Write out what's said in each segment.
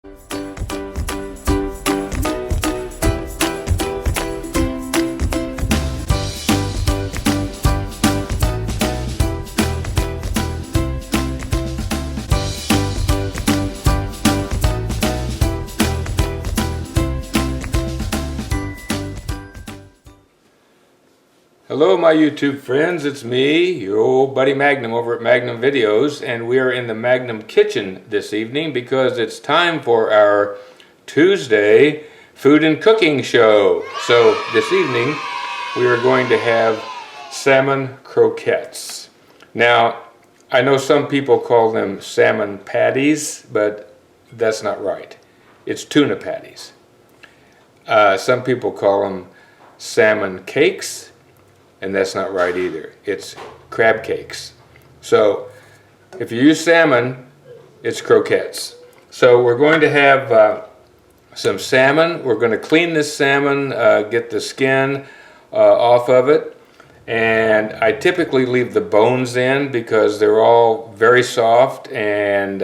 Hello my YouTube friends, it's me, your old buddy Magnum over at Magnum Videos, and we are in the Magnum kitchen this evening because it's time for our Tuesday food and cooking show. So this evening we are going to have salmon croquettes. Now I know some people call them salmon patties, but that's not right. It's tuna patties. Some people call them salmon cakes, and that's not right either. It's crab cakes. So if you use salmon, it's croquettes. So we're going to have some salmon. We're going to clean this salmon, get the skin off of it, and I typically leave the bones in because they're all very soft, and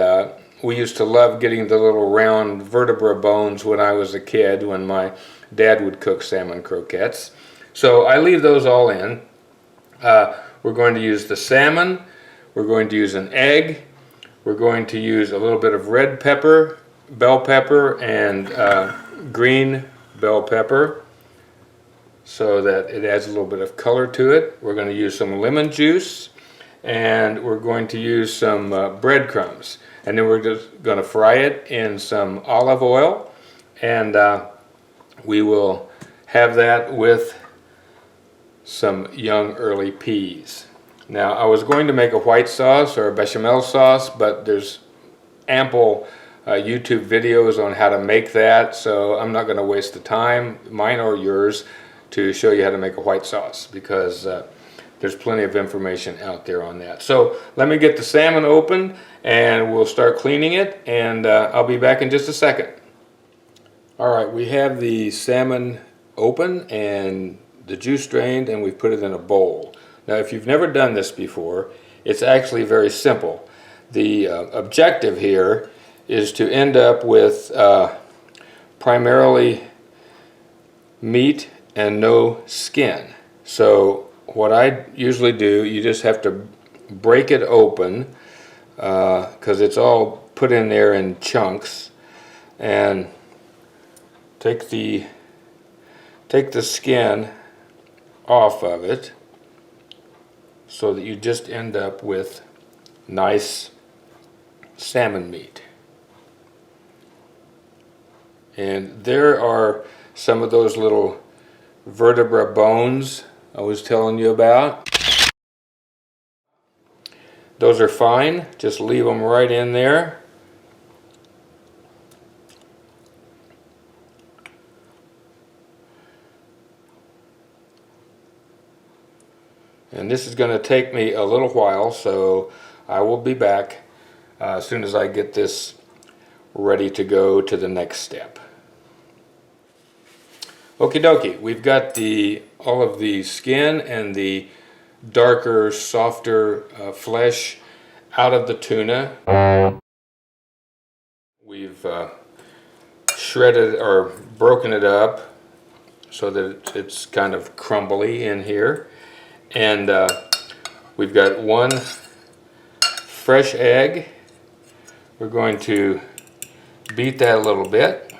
we used to love getting the little round vertebra bones when I was a kid, when my dad would cook salmon croquettes. So I leave those all in. We're going to use the salmon, we're going to use an egg, we're going to use a little bit of red pepper, bell pepper, and green bell pepper so that it adds a little bit of color to it. We're going to use some lemon juice, and we're going to use some breadcrumbs. And then we're just going to fry it in some olive oil, and we will have that with some young early peas. Now I was going to make a white sauce or a bechamel sauce, but there's ample YouTube videos on how to make that, so I'm not going to waste the time, mine or yours, to show you how to make a white sauce, because there's plenty of information out there on that. So let me get the salmon open and we'll start cleaning it, and I'll be back in just a second. Alright, we have the salmon open and the juice drained, and we've put it in a bowl. Now if you've never done this before, it's actually very simple. The objective here is to end up with primarily meat and no skin. So what I usually do, you just have to break it open because it's all put in there in chunks, and take the skin off of it so that you just end up with nice salmon meat. And there are some of those little vertebra bones I was telling you about. Those are fine, just leave them right in there. And this is going to take me a little while, so I will be back as soon as I get this ready to go to the next step. Okie dokie, we've got all of the skin and the darker, softer flesh out of the tuna. We've shredded or broken it up so that it's kind of crumbly in here. And we've got one fresh egg. We're going to beat that a little bit,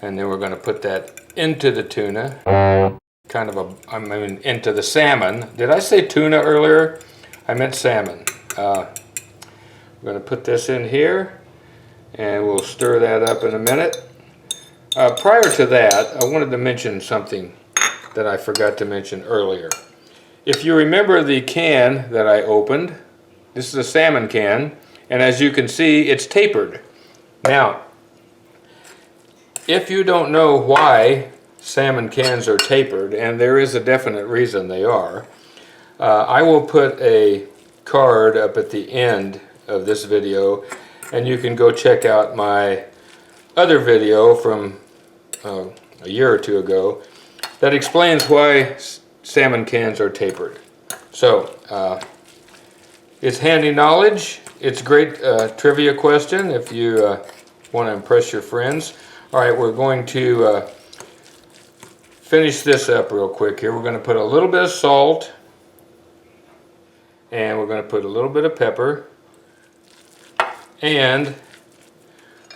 and then we're going to put that into the tuna, into the salmon. Did I say tuna earlier? I meant salmon. We're going to put this in here, and we'll stir that up in a minute. Prior to that, I wanted to mention something that I forgot to mention earlier. If you remember the can that I opened, this is a salmon can, and as you can see, it's tapered. Now, if you don't know why salmon cans are tapered, and there is a definite reason they are, I will put a card up at the end of this video, and you can go check out my other video from a year or two ago that explains why salmon cans are tapered. So it's handy knowledge. It's a great trivia question if you want to impress your friends. All right, we're going to finish this up real quick here. We're going to put a little bit of salt, and we're going to put a little bit of pepper, and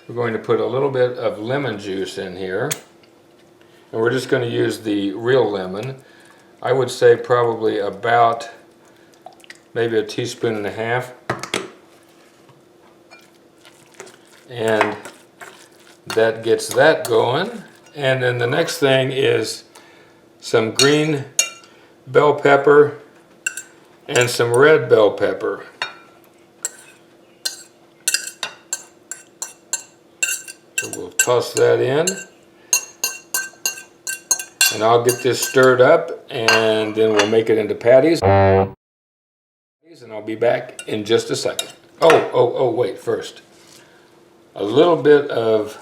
we're going to put a little bit of lemon juice in here. And we're just going to use the real lemon. I would say probably about maybe 1.5 teaspoons. And that gets that going. And then the next thing is some green bell pepper and some red bell pepper. So we'll toss that in. And I'll get this stirred up, and then we'll make it into patties. And I'll be back in just a second. Oh, wait, first. A little bit of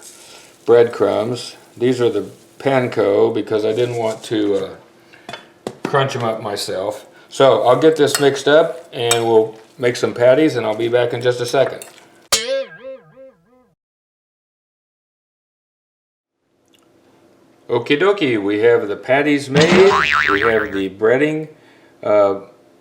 breadcrumbs. These are the panko because I didn't want to crunch them up myself. So I'll get this mixed up, and we'll make some patties, and I'll be back in just a second. Okie dokie, we have the patties made, we have the breading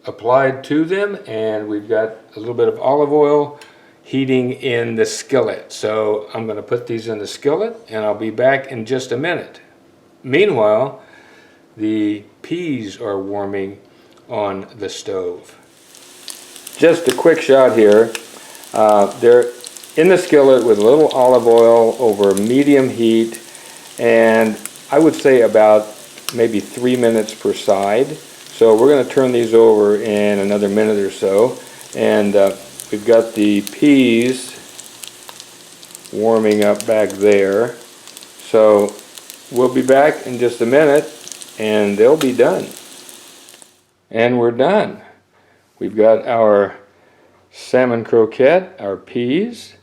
applied to them, and we've got a little bit of olive oil heating in the skillet. So I'm going to put these in the skillet, and I'll be back in just a minute. Meanwhile, the peas are warming on the stove. Just a quick shot here. They're in the skillet with a little olive oil over medium heat, and I would say about maybe 3 minutes per side. So we're going to turn these over in another minute or so. And we've got the peas warming up back there. So we'll be back in just a minute and they'll be done. And we're done. We've got our salmon croquette, our peas,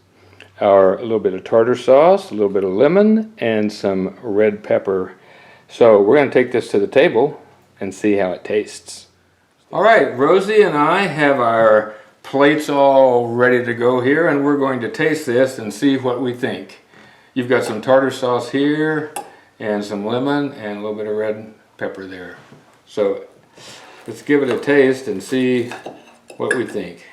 a little bit of tartar sauce, a little bit of lemon, and some red pepper. So we're going to take this to the table and see how it tastes. All right, Rosie and I have our plates all ready to go here, and we're going to taste this and see what we think. You've got some tartar sauce here, and some lemon, and a little bit of red pepper there. So let's give it a taste and see what we think.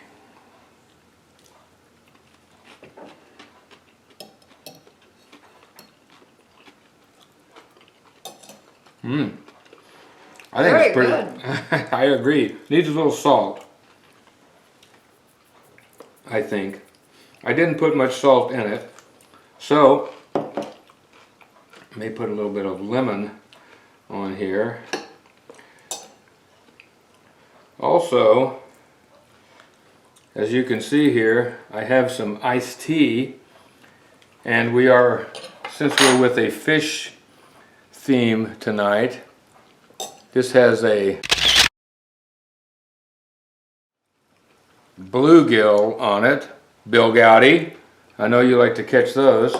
I think it's pretty good. I agree. Needs a little salt, I think. I didn't put much salt in it, so I may put a little bit of lemon on here. Also, as you can see here, I have some iced tea, and since we're with a fish theme tonight, this has a bluegill on it, Bill Gowdy. I know you like to catch those.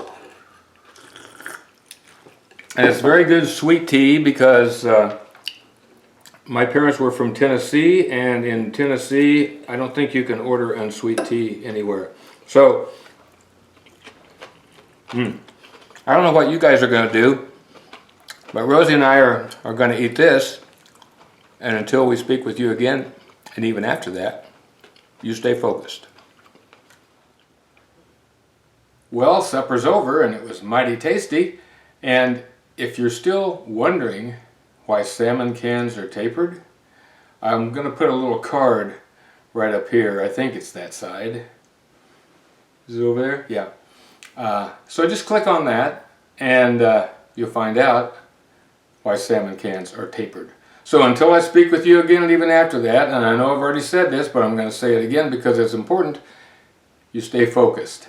And it's very good sweet tea because my parents were from Tennessee, and in Tennessee I don't think you can order unsweet tea anywhere. So I don't know what you guys are going to do, but Rosie and I are going to eat this, and until we speak with you again, and even after that, you stay focused. Well, supper's over, and it was mighty tasty, and if you're still wondering why salmon cans are tapered, I'm going to put a little card right up here. I think it's that side. Is it over there? Yeah. So just click on that, and you'll find out why salmon cans are tapered. So until I speak with you again, and even after that, and I know I've already said this, but I'm going to say it again because it's important, you stay focused.